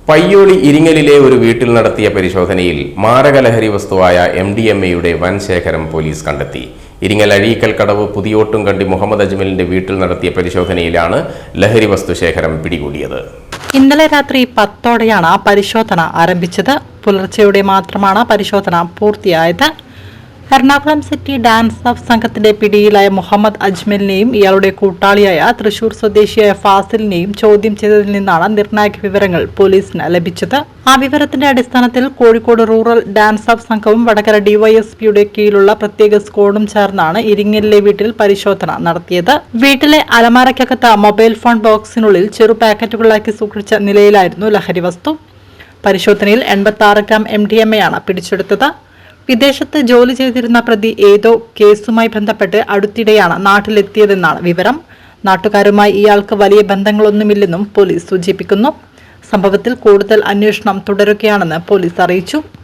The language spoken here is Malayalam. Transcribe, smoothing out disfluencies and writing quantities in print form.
പയ്യോളി ഇരിങ്ങലിലെ ഒരു വീട്ടിൽ നടത്തിയ പരിശോധനയിൽ മാരകലഹരി വസ്തുവായ MDMA-യുടെ വൻ ശേഖരം പോലീസ് കണ്ടെത്തി. ഇരിങ്ങൽ അഴീക്കൽ കടവ് പുതിയോട്ടുംകണ്ടി മുഹമ്മദ് അജ്മലിന്റെ വീട്ടിൽ നടത്തിയ പരിശോധനയിലാണ് ലഹരി വസ്തു ശേഖരം പിടികൂടിയത്. ഇന്നലെ രാത്രി 10ഓടെയാണ് പരിശോധന ആരംഭിച്ചത്. പുലർച്ചെയോടെ മാത്രമാണ് പരിശോധന പൂർത്തിയായത്. എറണാകുളം സിറ്റി ഡാൻസ് ഓഫ് സംഘത്തിന്റെ പിടിയിലായ മുഹമ്മദ് അജ്മലിനെയും ഇയാളുടെ കൂട്ടാളിയായ തൃശൂർ സ്വദേശിയായ ഫാസിലിനെയും ചോദ്യം ചെയ്തതിൽ നിന്നാണ് നിർണായക വിവരങ്ങൾ പോലീസിന് ലഭിച്ചത്. ആ വിവരത്തിന്റെ അടിസ്ഥാനത്തിൽ കോഴിക്കോട് റൂറൽ ഡാൻസ് ഓഫ് സംഘവും വടകര ഡിവൈഎസ്പിയുടെ കീഴിലുള്ള പ്രത്യേക സ്ക്വാഡും ചേർന്നാണ് ഇരിങ്ങലിലെ വീട്ടിൽ പരിശോധന നടത്തിയത്. വീട്ടിലെ അലമാരയ്ക്കകത്ത് മൊബൈൽ ഫോൺ ബോക്സിനുള്ളിൽ ചെറു പാക്കറ്റുകളാക്കി സൂക്ഷിച്ച നിലയിലായിരുന്നു ലഹരി വസ്തു. പരിശോധനയിൽ 86 ഗ്രാം MDMA ആണ് പിടിച്ചെടുത്തത്. വിദേശത്ത് ജോലി ചെയ്തിരുന്ന പ്രതി ഏതോ കേസുമായി ബന്ധപ്പെട്ട് അടുത്തിടെയാണ് നാട്ടിലെത്തിയതെന്നാണ് വിവരം. നാട്ടുകാരുമായി ഇയാൾക്ക് വലിയ ബന്ധങ്ങളൊന്നുമില്ലെന്നും പോലീസ് സൂചിപ്പിക്കുന്നു. സംഭവത്തിൽ കൂടുതൽ അന്വേഷണം തുടരുകയാണെന്ന് പോലീസ് അറിയിച്ചു.